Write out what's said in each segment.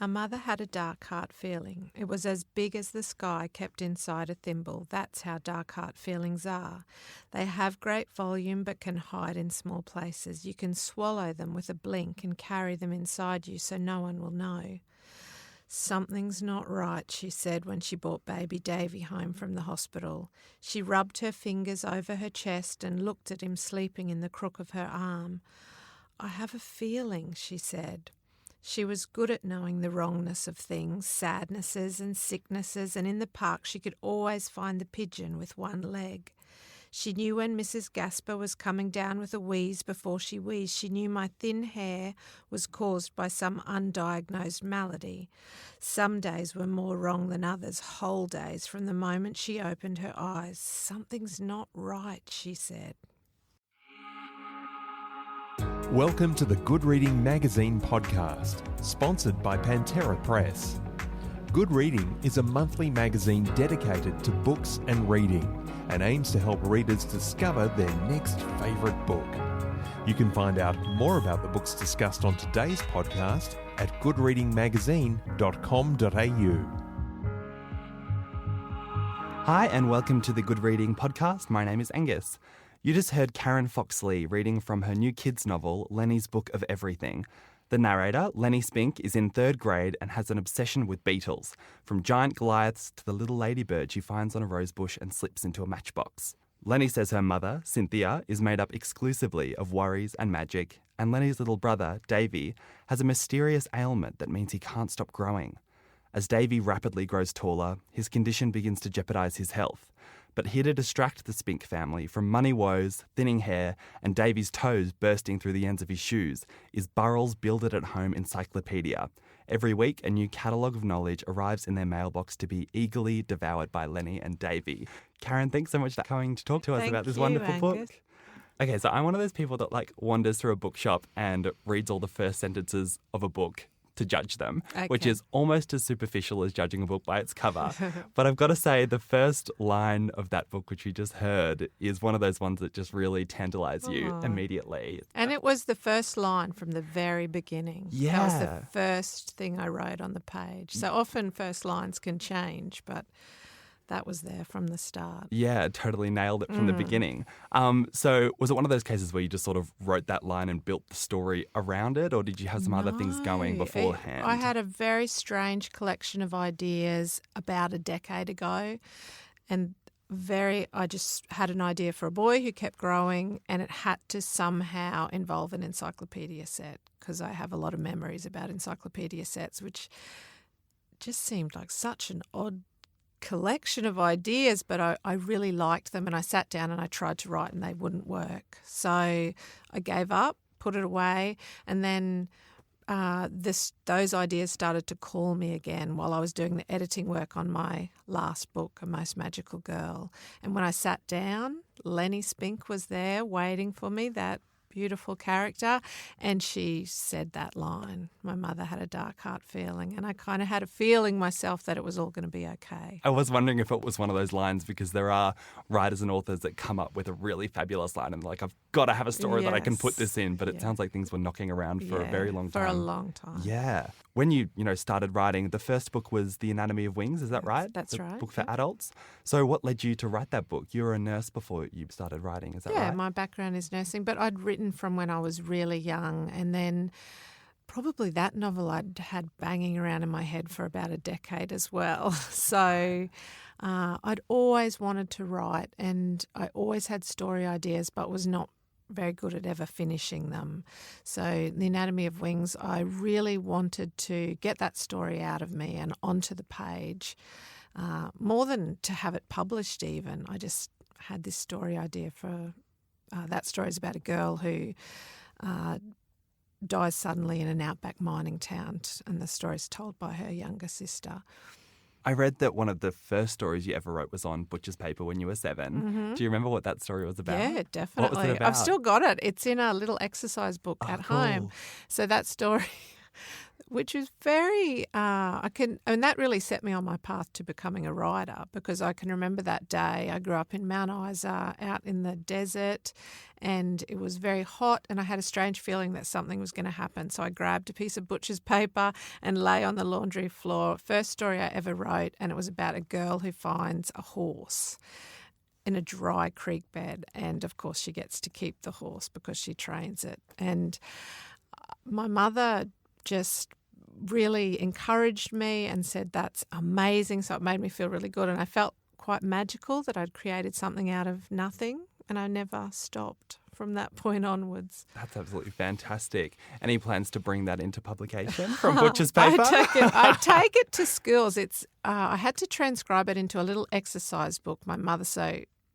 A mother had a dark heart feeling. It was as big as the sky kept inside a thimble. That's how dark heart feelings are. They have great volume but can hide in small places. You can swallow them with a blink and carry them inside you so no one will know. Something's not right, she said when she brought baby Davy home from the hospital. She rubbed her fingers over her chest and looked at him sleeping in the crook of her arm. I have a feeling, she said. She was good at knowing the wrongness of things, sadnesses and sicknesses, and in the park she could always find the pigeon with one leg. She knew when Mrs. Gasper was coming down with a wheeze before she wheezed. She knew my thin hair was caused by some undiagnosed malady. Some days were more wrong than others, whole days from the moment she opened her eyes. Something's not right, she said. Welcome to the Good Reading Magazine podcast, sponsored by Pantera Press. Good Reading is a monthly magazine dedicated to books and reading and aims to help readers discover their next favourite book. You can find out more about the books discussed on today's podcast at goodreadingmagazine.com.au. Hi and welcome to the Good Reading podcast. My name is Angus. You just heard Karen Foxlee reading from her new kids' novel, Lenny's Book of Everything. The narrator, Lenny Spink, is in 3rd grade and has an obsession with beetles, from giant Goliaths to the little ladybird she finds on a rosebush and slips into a matchbox. Lenny says her mother, Cynthia, is made up exclusively of worries and magic, and Lenny's little brother, Davy, has a mysterious ailment that means he can't stop growing. As Davy rapidly grows taller, his condition begins to jeopardise his health. But here to distract the Spink family from money woes, thinning hair, and Davy's toes bursting through the ends of his shoes is Burrell's build-it-at-home encyclopedia. Every week, a new catalogue of knowledge arrives in their mailbox to be eagerly devoured by Lenny and Davy. Karen, thanks so much for coming to talk to us about this wonderful book. Okay, so I'm one of those people that wanders through a bookshop and reads all the first sentences of a book to judge them, which is almost as superficial as judging a book by its cover. But I've got to say, the first line of that book, which you just heard, is one of those ones that just really tantalise you immediately. And it was the first line from the very beginning. Yeah. That was the first thing I wrote on the page. So often first lines can change, but that was there from the start. Yeah, totally nailed it from the beginning. So was it one of those cases where you just sort of wrote that line and built the story around it, or did you have some other things going beforehand? I had a very strange collection of ideas about a decade ago, and I just had an idea for a boy who kept growing, and it had to somehow involve an encyclopedia set, because I have a lot of memories about encyclopedia sets, which just seemed like such an odd collection of ideas, but I really liked them, and I sat down and I tried to write and they wouldn't work. So I gave up, put it away, and then those ideas started to call me again while I was doing the editing work on my last book, A Most Magical Girl. And when I sat down, Lenny Spink was there waiting for me, that beautiful character, and she said that line, my mother had a dark heart feeling, and I kind of had a feeling myself that it was all going to be okay. I was wondering if it was one of those lines, because there are writers and authors that come up with a really fabulous line and I've got to have a story that I can put this in, but it sounds like things were knocking around for a very long time. For a long time. Yeah. When you started writing, the first book was The Anatomy of Wings, is that right? That's right. A book for adults. So what led you to write that book? You were a nurse before you started writing, is that right? Yeah, my background is nursing, but I'd written from when I was really young, and then probably that novel I'd had banging around in my head for about a decade as well. So I'd always wanted to write, and I always had story ideas but was not very good at ever finishing them. So The Anatomy of Wings, I really wanted to get that story out of me and onto the page, more than to have it published even. I just had this story idea for that story is about a girl who dies suddenly in an outback mining town, and the story is told by her younger sister. I read that one of the first stories you ever wrote was on butcher's paper when you were 7. Mm-hmm. Do you remember what that story was about? Yeah, definitely. What was it about? I've still got it. It's in a little exercise book at home. So that story which was very, and that really set me on my path to becoming a writer, because I can remember that day. I grew up in Mount Isa out in the desert, and it was very hot, and I had a strange feeling that something was going to happen. So I grabbed a piece of butcher's paper and lay on the laundry floor. First story I ever wrote, and it was about a girl who finds a horse in a dry creek bed, and of course she gets to keep the horse because she trains it. And my mother just really encouraged me and said, that's amazing. So it made me feel really good, and I felt quite magical that I'd created something out of nothing, and I never stopped from that point onwards. That's absolutely fantastic. Any plans to bring that into publication from butcher's paper? I take it to schools. I had to transcribe it into a little exercise book. My mother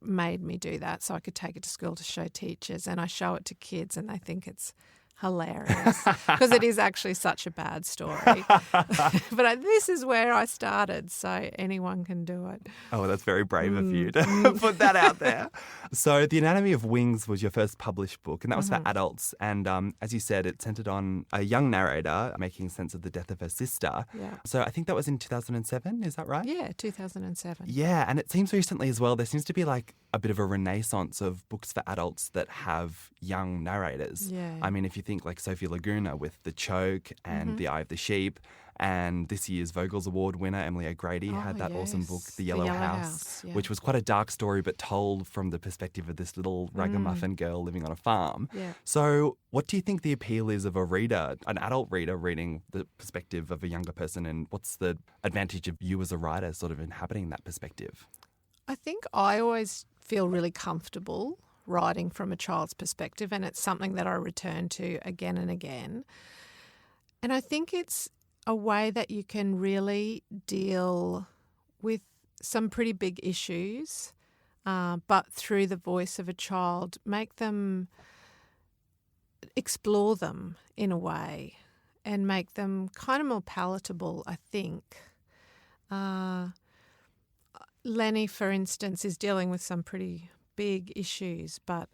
made me do that so I could take it to school to show teachers, and I show it to kids and they think it's hilarious because it is actually such a bad story. But this is where I started, so anyone can do it. Oh, that's very brave of you to put that out there. So The Anatomy of Wings was your first published book, and that was for adults. And as you said, it centred on a young narrator making sense of the death of her sister. Yeah. So I think that was in 2007, is that right? Yeah, 2007. Yeah, and it seems recently as well, there seems to be like a bit of a renaissance of books for adults that have young narrators. Yeah. I mean, if you think like Sophie Laguna with The Choke and The Eye of the Sheep, and this year's Vogel's Award winner, Emily O'Grady, had that awesome book, The Yellow House, yeah. which was quite a dark story but told from the perspective of this little ragamuffin girl living on a farm. Yeah. So what do you think the appeal is of a reader, an adult reader, reading the perspective of a younger person, and what's the advantage of you as a writer sort of inhabiting that perspective? I think I always feel really comfortable writing from a child's perspective, and it's something that I return to again and again. And I think it's a way that you can really deal with some pretty big issues, but through the voice of a child, make them explore them in a way and make them kind of more palatable, I think. Lenny, for instance, is dealing with some pretty big issues, but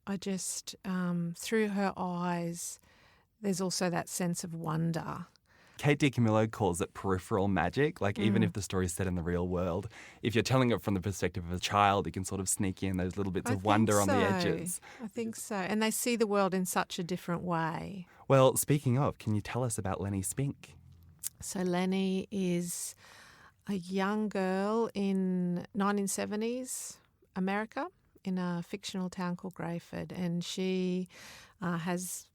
I just, through her eyes, there's also that sense of wonder. Kate DiCamillo calls it peripheral magic. Like, even if the story is set in the real world, if you're telling it from the perspective of a child, you can sort of sneak in those little bits of wonder on the edges. I think so. And they see the world in such a different way. Well, speaking of, can you tell us about Lenny Spink? So Lenny is a young girl in 1970s America in a fictional town called Grayford, and she has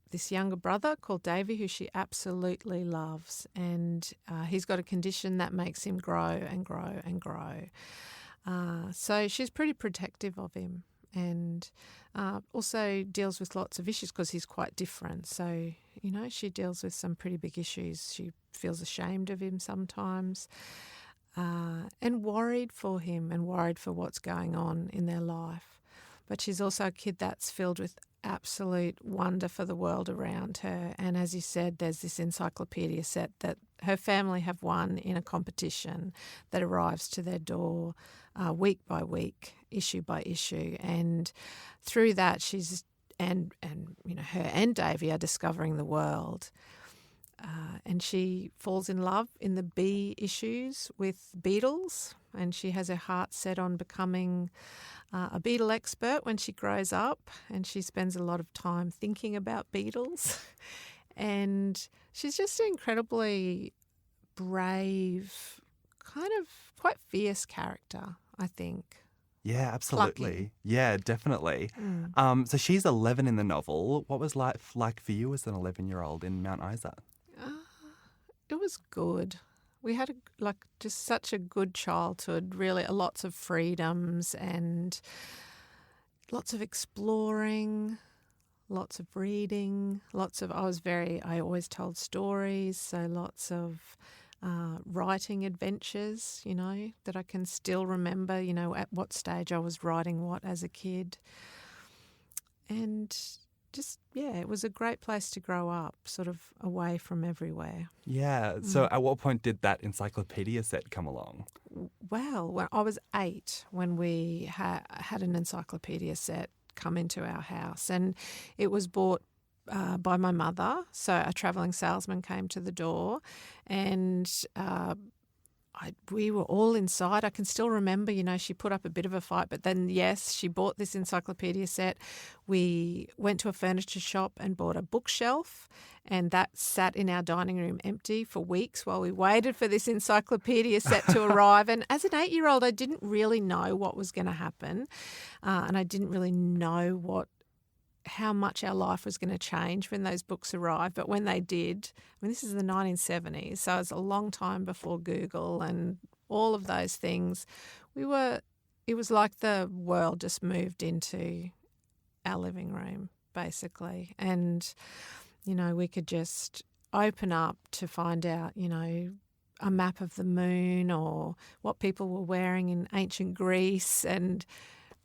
this younger brother called Davey who she absolutely loves, and he's got a condition that makes him grow and grow and grow. So she's pretty protective of him, and also deals with lots of issues because he's quite different. So, you know, she deals with some pretty big issues. She feels ashamed of him sometimes, and worried for him and worried for what's going on in their life. But she's also a kid that's filled with absolute wonder for the world around her. And as you said, there's this encyclopedia set that her family have won in a competition that arrives to their door week by week, issue by issue. And through that, she's and you know, her and Davey are discovering the world. And she falls in love in the bee issues with beetles, and she has her heart set on becoming a beetle expert when she grows up, and she spends a lot of time thinking about beetles. And she's just an incredibly brave, kind of quite fierce character, I think. Yeah, absolutely. Plucky. Yeah, definitely. So she's 11 in the novel. What was life like for you as an 11-year-old in Mount Isa? It was good. We had just such a good childhood, really, lots of freedoms and lots of exploring, lots of reading, I always told stories, so lots of writing adventures, you know, that I can still remember, you know, at what stage I was writing what as a kid. And just, yeah, it was a great place to grow up, sort of away from everywhere. Yeah. So at what point did that encyclopedia set come along? Well, when I was 8 when we had an encyclopedia set come into our house, and it was bought by my mother. So a travelling salesman came to the door and we were all inside. I can still remember, she put up a bit of a fight, but then, yes, she bought this encyclopedia set. We went to a furniture shop and bought a bookshelf, and that sat in our dining room empty for weeks while we waited for this encyclopedia set to arrive. And as an 8-year-old, I didn't really know what was going to happen, and I didn't really know how much our life was going to change when those books arrived. But when they did, this is the 1970s, so it's a long time before Google and all of those things. It was like the world just moved into our living room, basically. And, we could just open up to find out, a map of the moon or what people were wearing in ancient Greece, and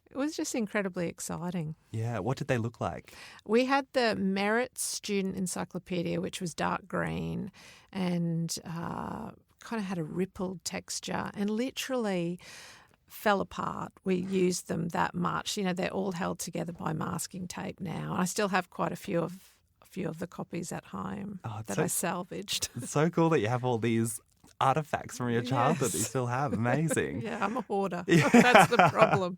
it was just incredibly exciting. Yeah. What did they look like? We had the Merit Student Encyclopedia, which was dark green and kind of had a rippled texture and literally fell apart. We used them that much. They're all held together by masking tape now. I still have quite a few of the copies at home that I salvaged. It's so cool that you have all these artifacts from your childhood that you still have. Amazing. Yeah, I'm a hoarder. That's the problem.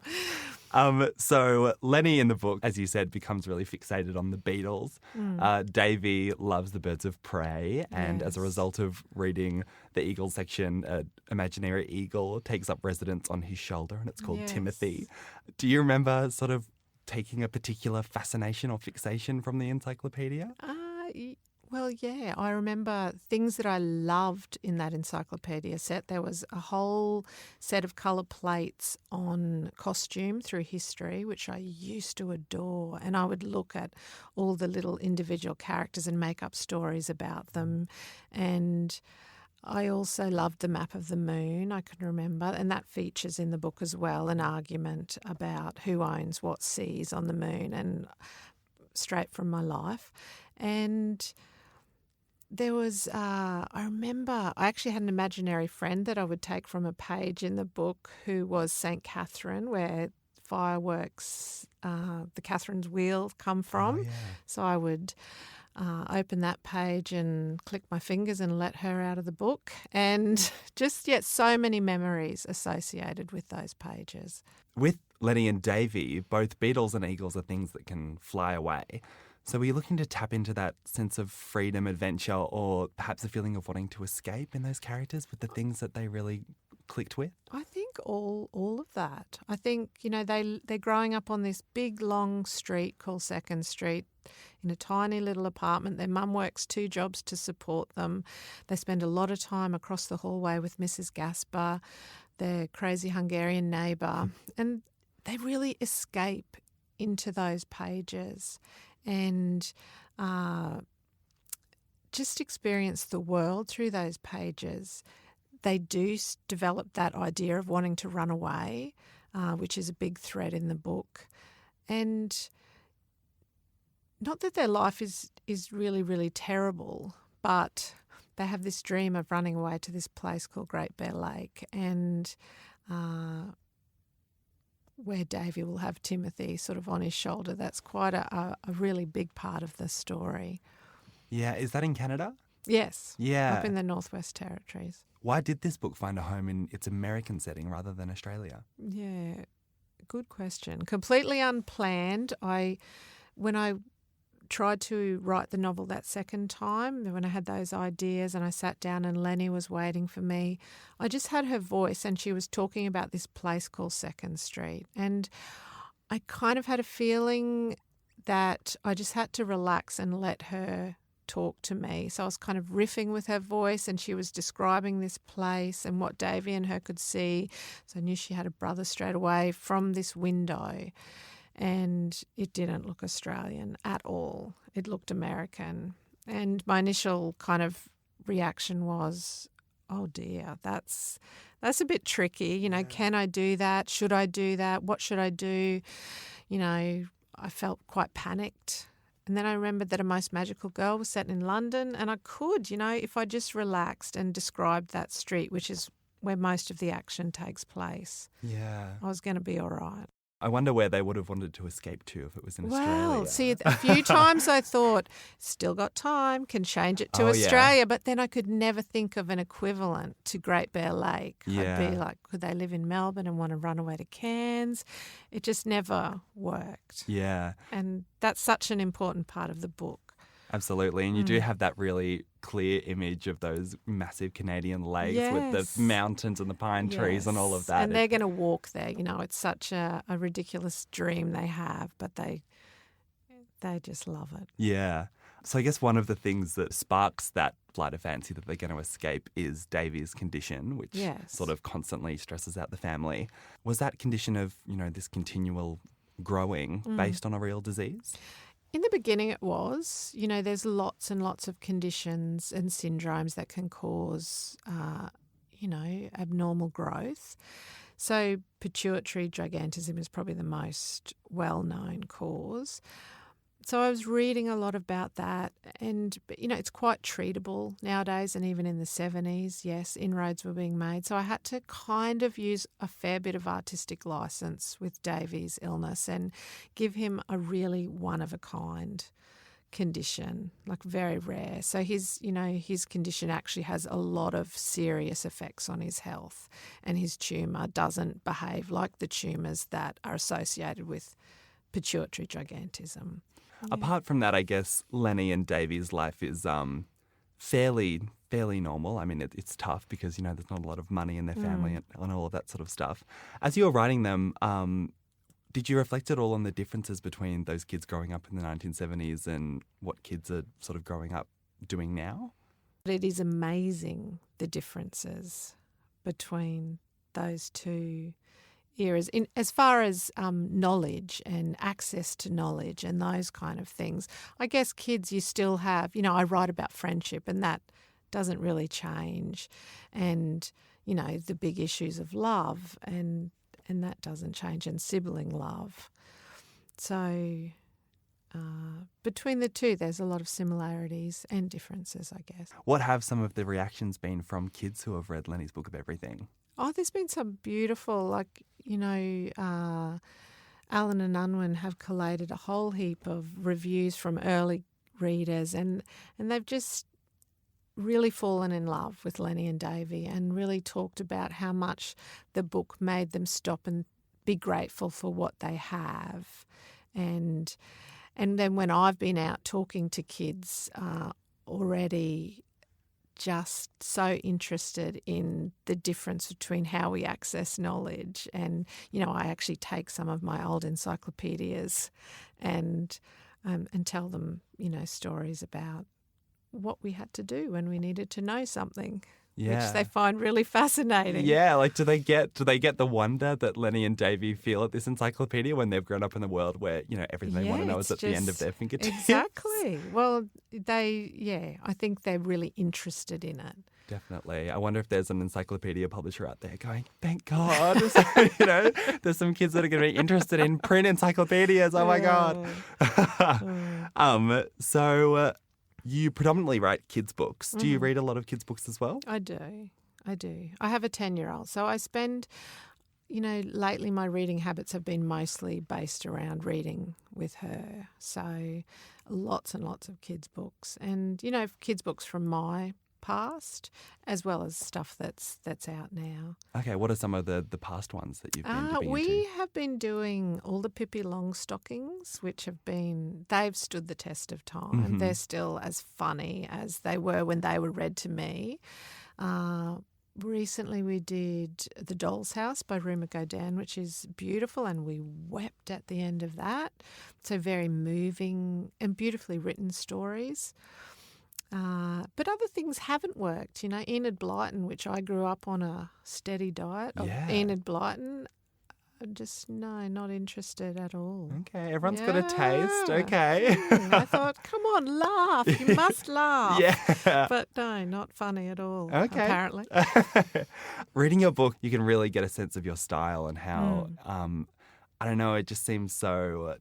So Lenny in the book, as you said, becomes really fixated on the Beatles. Davy loves the birds of prey, and as a result of reading the eagle section, an imaginary eagle takes up residence on his shoulder, and it's called Timothy. Do you remember sort of taking a particular fascination or fixation from the encyclopedia? Well, yeah, I remember things that I loved in that encyclopedia set. There was a whole set of colour plates on costume through history, which I used to adore. And I would look at all the little individual characters and make up stories about them. And I also loved the map of the moon, I can remember, and that features in the book as well, an argument about who owns what seas on the moon, and straight from my life. And there was, I remember, I actually had an imaginary friend that I would take from a page in the book who was St. Catherine, where fireworks, the Catherine's wheel come from. So I would open that page and click my fingers and let her out of the book. And just, so many memories associated with those pages. With Lenny and Davy, both beetles and eagles are things that can fly away. So were you looking to tap into that sense of freedom, adventure, or perhaps a feeling of wanting to escape in those characters with the things that they really clicked with? I think all of that. I think, they're growing up on this big, long street called Second Street in a tiny little apartment. Their mum works 2 jobs to support them. They spend a lot of time across the hallway with Mrs. Gasper, their crazy Hungarian neighbour, and they really escape into those pages and just experience the world through those pages. They do develop that idea of wanting to run away, which is a big thread in the book. And not that their life is really, really terrible, but they have this dream of running away to this place called Great Bear Lake, and where Davy will have Timothy sort of on his shoulder. That's quite a really big part of the story. Yeah, is that in Canada? Yes. Yeah. Up in the Northwest Territories. Why did this book find a home in its American setting rather than Australia? Yeah, good question. Completely unplanned. When I tried to write the novel that second time, when I had those ideas and I sat down and Lenny was waiting for me, I just had her voice and she was talking about this place called Second Street. And I kind of had a feeling that I just had to relax and let her talk to me. So I was kind of riffing with her voice and she was describing this place and what Davy and her could see. So I knew she had a brother straight away from this window. And it didn't look Australian at all. It looked American. And my initial kind of reaction was, oh dear, that's a bit tricky. Can I do that? Should I do that? What should I do? I felt quite panicked. And then I remembered that A Most Magical Girl was set in London, and I could, if I just relaxed and described that street, which is where most of the action takes place. Yeah. I was going to be all right. I wonder where they would have wanted to escape to if it was in Well, Australia. see, a few times I thought, still got time, can change it to Oh, yeah. Australia, but then I could never think of an equivalent to Great Bear Lake. Yeah. I'd be like, could they live in Melbourne and want to run away to Cairns? It just never worked. Yeah, And that's such an important part of the book. absolutely. And you do have that really clear image of those massive Canadian lakes with Yes. the mountains and the pine trees and all of Yes. that. And they're going to walk there. You know, it's such a ridiculous dream they have, but they just love it. Yeah. So I guess one of the things that sparks that flight of fancy that they're going to escape is Davy's condition, which Yes. sort of constantly stresses out the family. Was that condition of, this continual growing based on a real disease? In the beginning it was. You know, there's lots and lots of conditions and syndromes that can cause, abnormal growth. So pituitary gigantism is probably the most well-known cause. So I was reading a lot about that and, it's quite treatable nowadays, and even in the 70s, yes, inroads were being made. So I had to kind of use a fair bit of artistic license with Davy's illness and give him a really one-of-a-kind condition, like very rare. So his condition actually has a lot of serious effects on his health, and his tumour doesn't behave like the tumours that are associated with pituitary gigantism. Yeah. Apart from that, I guess Lenny and Davy's life is fairly normal. I mean, it's tough because, there's not a lot of money in their family and all of that sort of stuff. As you were writing them, did you reflect at all on the differences between those kids growing up in the 1970s and what kids are sort of growing up doing now? It is amazing, the differences between those two eras as far as knowledge and access to knowledge and those kind of things. I guess kids, you still have, I write about friendship and that doesn't really change, and, the big issues of love and that doesn't change, and sibling love. So between the two, there's a lot of similarities and differences, I guess. What have some of the reactions been from kids who have read Lenny's Book of Everything? Oh, there's been some beautiful, Alan and Unwin have collated a whole heap of reviews from early readers, and they've just really fallen in love with Lenny and Davy and really talked about how much the book made them stop and be grateful for what they have. And then when I've been out talking to kids already, just so interested in the difference between how we access knowledge. And, I actually take some of my old encyclopedias and tell them, stories about what we had to do when we needed to know something. Yeah. Which they find really fascinating. Yeah, like do they get the wonder that Lenny and Davy feel at this encyclopedia when they've grown up in a world where, everything they want to know is at the end of their fingertips? Exactly. Well, I think they're really interested in it. Definitely. I wonder if there's an encyclopedia publisher out there going, thank God. So, there's some kids that are going to be interested in print encyclopedias. Oh, my God. So you predominantly write kids' books. Do you read a lot of kids' books as well? I do. I have a 10-year-old. So I spend, lately my reading habits have been mostly based around reading with her. So lots and lots of kids' books. And, kids' books from my past as well as stuff that's out now. Okay, what are some of the past ones that you've been dipping We into? have been doing all the Pippi Longstockings, which they've stood the test of time. Mm-hmm. They're still as funny as they were when they were read to me. Recently we did The Doll's House by Ruma Godin, which is beautiful, and we wept at the end of that. So very moving and beautifully written stories. But other things haven't worked. Enid Blyton, which I grew up on a steady diet of Enid Blyton, just, not interested at all. Okay, everyone's got a taste. Okay. I thought, come on, laugh. You must laugh. Yeah. But no, not funny at all, Okay. apparently. Reading your book, you can really get a sense of your style and how, I don't know, it just seems so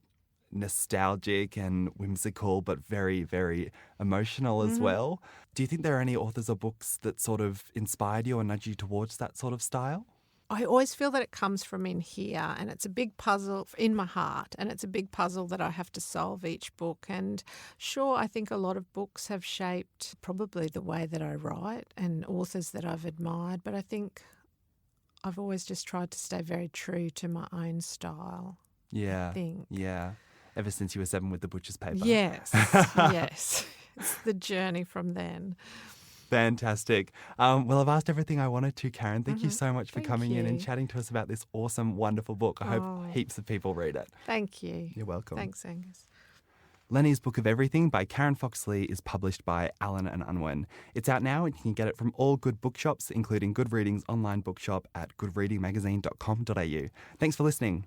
nostalgic and whimsical, but very, very emotional as well. Do you think there are any authors or books that sort of inspired you or nudged you towards that sort of style? I always feel that it comes from in here, and it's a big puzzle in my heart, and it's a big puzzle that I have to solve each book. And sure, I think a lot of books have shaped probably the way that I write and authors that I've admired, but I think I've always just tried to stay very true to my own style. Yeah. I think. Yeah. Ever since you were 7 with the butcher's paper. Yes. Yes. It's the journey from then. Fantastic. Well, I've asked everything I wanted to, Karen. Thank you so much for Thank coming in and you. chatting to us about this awesome, wonderful book. I hope heaps of people read it. Thank you. You're welcome. Thanks, Angus. Lenny's Book of Everything by Karen Foxlee is published by Allen & Unwin. It's out now and you can get it from all good bookshops, including Good Reading's online bookshop at goodreadingmagazine.com.au. Thanks for listening.